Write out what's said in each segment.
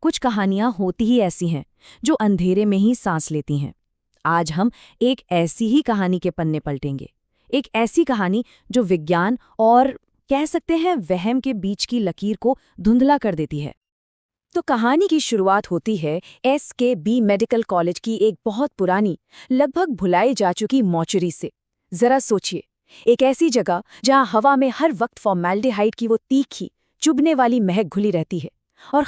कुछ कहानियां होती ही ऐसी हैं जो अंधेरे में ही सांस लेती हैं। आज हम एक ऐसी ही कहानी के पन्ने पलटेंगे। एक ऐसी कहानी जो विज्ञान और कह सकते हैं वहम के बीच की लकीर को धुंधला कर देती है। तो कहानी की शुरुआत होती है SKB मेडिकल कॉलेज की एक बहुत पुरानी, लगभग भुलाई जा चुकी मॉर्चरी से। जरा सोचिए, एक ऐसी जगह जहां हवा में हर वक्त फॉर्मेल्डिहाइड की वो तीखी, चुभने वाली महक घुली रहती है, और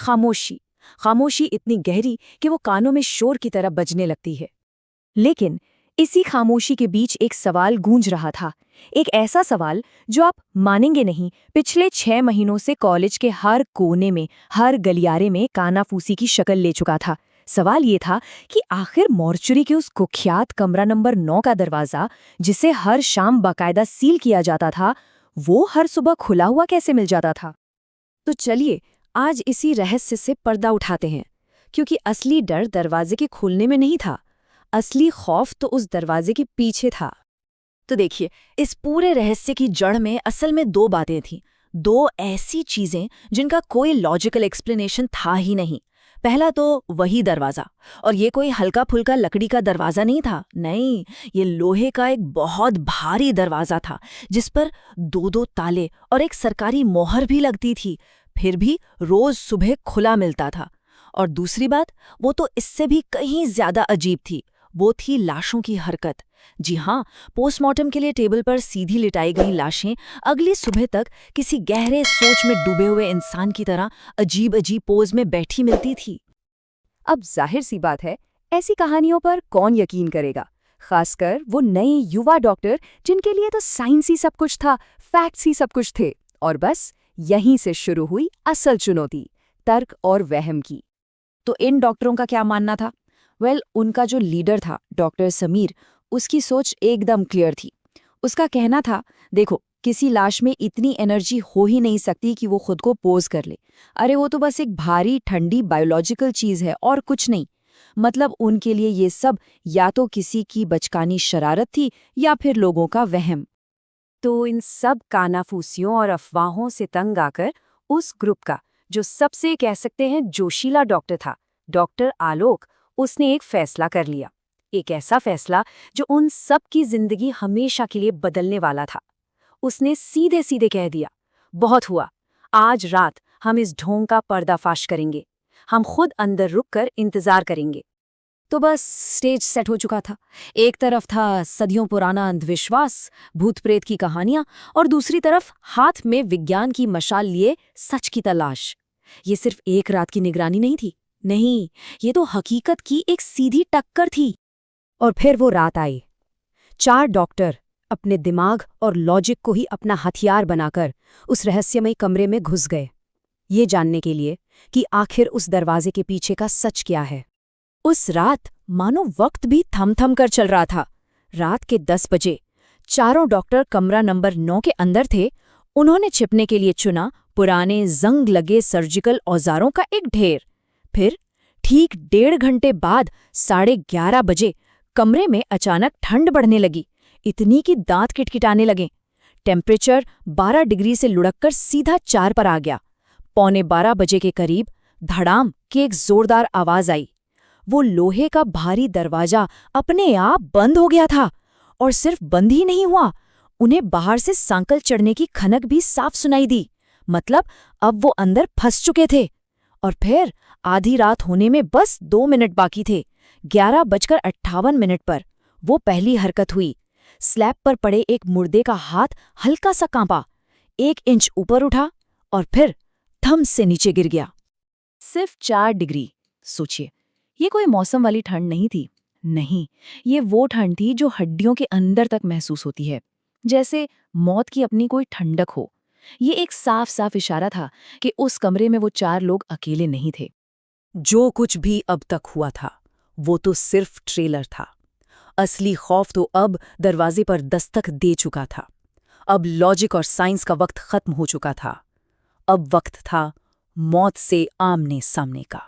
खामोशी इतनी गहरी कि वो कानों में शोर की तरह बजने लगती है। लेकिन इसी खामोशी के बीच एक सवाल गूंज रहा था। एक ऐसा सवाल जो आप मानेंगे नहीं, पिछले 6 महीनों से कॉलेज के हर कोने में, हर गलियारे में कानाफूसी की शक्ल ले चुका था। सवाल ये था कि आखिर मॉर्चरी के उस कुख्यात कमरा नंबर 9 का दरवाज़ा, जिसे हर शाम बाकायदा सील किया जाता था, वो हर सुबह खुला हुआ कैसे मिल जाता था। तो चलिए आज इसी रहस्य से पर्दा उठाते हैं, क्योंकि असली डर दरवाजे के खुलने में नहीं था। असली खौफ तो उस दरवाजे के पीछे था। तो देखिए, इस पूरे रहस्य की जड़ में असल में 2 बातें थीं, 2 ऐसी चीजें जिनका कोई लॉजिकल एक्सप्लेनेशन था ही नहीं। पहला तो वही दरवाजा, और ये कोई हल्का फुल्का लकड़ी का दरवाजा नहीं था। नहीं, ये लोहे का एक बहुत भारी दरवाजा था, जिस पर 2-2 ताले और एक सरकारी मोहर भी लगती थी, फिर भी रोज सुबह खुला मिलता था। और दूसरी बात, वो तो इससे भी कहीं ज्यादा अजीब थी। वो थी लाशों की हरकत। जी हाँ, पोस्टमार्टम के लिए टेबल पर सीधी लिटाई गई लाशें अगली सुबह तक किसी गहरे सोच में डूबे हुए इंसान की तरह अजीब अजीब पोज में बैठी मिलती थी। अब जाहिर सी बात है, ऐसी कहानियों पर कौन यकीन करेगा, खासकर वो नए युवा डॉक्टर जिनके लिए तो साइंस ही सब कुछ था, फैक्ट्स ही सब कुछ थे। और बस यहीं से शुरू हुई असल चुनौती, तर्क और वहम की। तो इन डॉक्टरों का क्या मानना था? उनका जो लीडर था, डॉक्टर समीर, उसकी सोच एकदम क्लियर थी। उसका कहना था, देखो, किसी लाश में इतनी एनर्जी हो ही नहीं सकती कि वो खुद को पोज कर ले। अरे वो तो बस एक भारी ठंडी बायोलॉजिकल चीज है और कुछ नहीं। मतलब उनके लिए ये सब या तो किसी की बचकानी शरारत थी या फिर लोगों का वहम। तो इन सब कानाफूसियों और अफवाहों से तंग आकर उस ग्रुप का जो सबसे कह सकते हैं जोशीला डॉक्टर था, डॉक्टर आलोक, उसने एक फैसला कर लिया। एक ऐसा फैसला जो उन सब की जिंदगी हमेशा के लिए बदलने वाला था। उसने सीधे सीधे कह दिया, बहुत हुआ, आज रात हम इस ढोंग का पर्दाफाश करेंगे। हम खुद अंदर रुककर इंतजार करेंगे। तो बस स्टेज सेट हो चुका था। एक तरफ था सदियों पुराना अंधविश्वास, भूत प्रेत की कहानियां, और दूसरी तरफ हाथ में विज्ञान की मशाल लिए सच की तलाश। ये सिर्फ एक रात की निगरानी नहीं थी, नहीं, ये तो हकीकत की एक सीधी टक्कर थी। और फिर वो रात आई। 4 डॉक्टर अपने दिमाग और लॉजिक को ही अपना हथियार बनाकर उस रहस्यमय कमरे में घुस गए, ये जानने के लिए कि आखिर उस दरवाजे के पीछे का सच क्या है। उस रात मानो वक्त भी थम कर चल रहा था। रात के 10 बजे चारों डॉक्टर कमरा नंबर 9 के अंदर थे। उन्होंने छिपने के लिए चुना पुराने जंग लगे सर्जिकल औजारों का एक ढेर। फिर ठीक 1.5 घंटे बाद 11:30 बजे कमरे में अचानक ठंड बढ़ने लगी, इतनी कि दांत किटकिटाने लगे। टेम्परेचर 12 डिग्री से लुढ़ककर सीधा 4 पर आ गया। 11:15 बजे के करीब धड़ाम की एक जोरदार आवाज आई। वो लोहे का भारी दरवाजा अपने आप बंद हो गया था, और सिर्फ बंद ही नहीं हुआ, उन्हें बाहर से सांकल चढ़ने की खनक भी साफ सुनाई दी। मतलब अब वो अंदर फंस चुके थे। और फिर आधी रात होने में बस 2 मिनट बाकी थे। 11:58 पर वो पहली हरकत हुई। स्लैब पर पड़े एक मुर्दे का हाथ हल्का सा कांपा, 1 इंच ऊपर उठा और फिर थम से नीचे गिर गया। सिर्फ 4 डिग्री। सोचिए, ये कोई मौसम वाली ठंड नहीं थी। नहीं, ये वो ठंड थी जो हड्डियों के अंदर तक महसूस होती है, जैसे मौत की अपनी कोई ठंडक हो। ये एक साफ साफ इशारा था कि उस कमरे में वो 4 लोग अकेले नहीं थे। जो कुछ भी अब तक हुआ था, वो तो सिर्फ ट्रेलर था। असली खौफ तो अब दरवाजे पर दस्तक दे चुका था। अब लॉजिक और साइंस का वक्त खत्म हो चुका था। अब वक्त था मौत से आमने सामने का।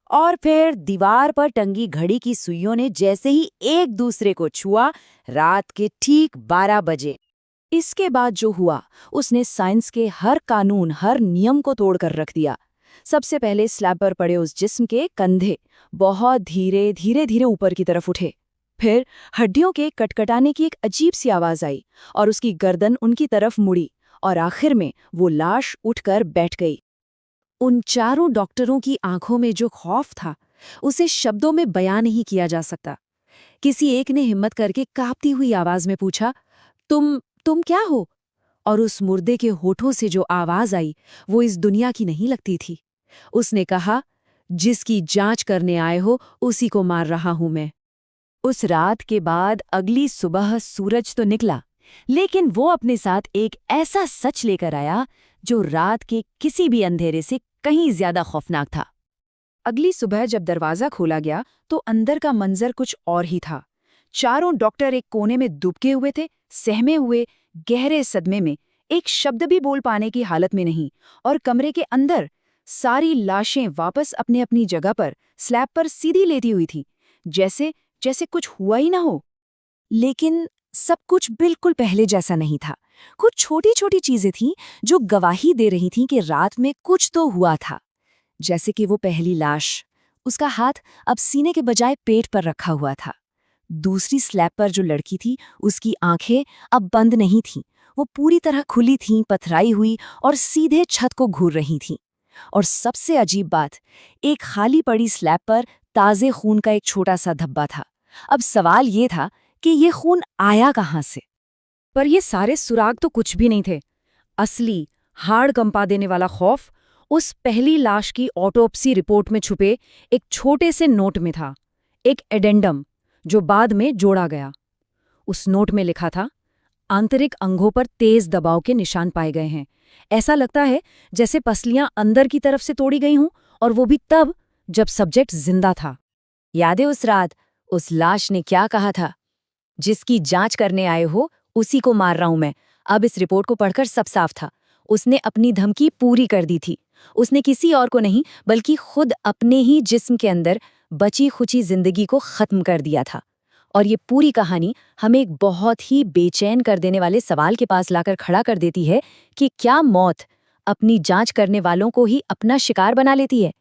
और फिर दीवार पर टंगी घड़ी की सुइयों ने जैसे ही एक दूसरे को छुआ, रात के ठीक 12 बजे। इसके बाद जो हुआ, उसने साइंस के हर कानून, हर नियम को तोड़कर रख दिया। सबसे पहले स्लैब पर पड़े उस जिस्म के कंधे बहुत धीरे धीरे धीरे ऊपर की तरफ उठे। फिर हड्डियों के कटकटाने की एक अजीब सी आवाज आई और उसकी गर्दन उनकी तरफ मुड़ी और आखिर में वो लाश उठकर बैठ गई। उन चारों डॉक्टरों की आंखों में जो खौफ था उसे शब्दों में बयान नहीं किया जा सकता। किसी एक ने हिम्मत करके कांपती हुई आवाज में पूछा, तुम क्या हो? और उस मुर्दे के होठों से जो आवाज आई वो इस दुनिया की नहीं लगती थी। उसने कहा, जिसकी जांच करने आए हो उसी को मार रहा हूं मैं। उस रात के बाद अगली सुबह सूरज तो निकला, लेकिन वो अपने साथ एक ऐसा सच लेकर आया जो रात के किसी भी अंधेरे से कहीं ज्यादा खौफनाक था। अगली सुबह जब दरवाजा खोला गया तो अंदर का मंजर कुछ और ही था। चारों डॉक्टर एक कोने में दुबके हुए थे, सहमे हुए, गहरे सदमे में, एक शब्द भी बोल पाने की हालत में नहीं। और कमरे के अंदर सारी लाशें वापस अपने अपनी जगह पर स्लैब पर सीधी लेटी हुई थी, जैसे जैसे कुछ हुआ ही ना हो। लेकिन सब कुछ बिल्कुल पहले जैसा नहीं था। कुछ छोटी छोटी चीजें थीं जो गवाही दे रही थीं कि रात में कुछ तो हुआ था। जैसे कि वो पहली लाश, उसका हाथ अब सीने के बजाय पेट पर रखा हुआ था। दूसरी स्लैब पर जो लड़की थी उसकी आंखें अब बंद नहीं थीं, वो पूरी तरह खुली थीं, पथराई हुई और सीधे छत को घूर रही थीं। और सबसे अजीब बात, एक खाली पड़ी स्लैब पर ताजे खून का एक छोटा सा धब्बा था। अब सवाल ये था कि ये खून आया कहाँ से? पर ये सारे सुराग तो कुछ भी नहीं थे। असली हाड़ कंपा देने वाला खौफ उस पहली लाश की ऑटोप्सी रिपोर्ट में छुपे एक छोटे से नोट में था, एक एडेंडम जो बाद में जोड़ा गया। उस नोट में लिखा था, आंतरिक अंगों पर तेज दबाव के निशान पाए गए हैं। ऐसा लगता है जैसे पसलियां अंदर की तरफ से तोड़ी गई हों, और वो भी तब जब सब्जेक्ट जिंदा था। याद है उस रात उस लाश ने क्या कहा था? जिसकी जांच करने आए हो उसी को मार रहा हूं मैं। अब इस रिपोर्ट को पढ़कर सब साफ था। उसने अपनी धमकी पूरी कर दी थी। उसने किसी और को नहीं बल्कि खुद अपने ही जिस्म के अंदर बची खुची जिंदगी को खत्म कर दिया था। और ये पूरी कहानी हमें एक बहुत ही बेचैन कर देने वाले सवाल के पास लाकर खड़ा कर देती है कि क्या मौत अपनी जांच करने वालों को ही अपना शिकार बना लेती है?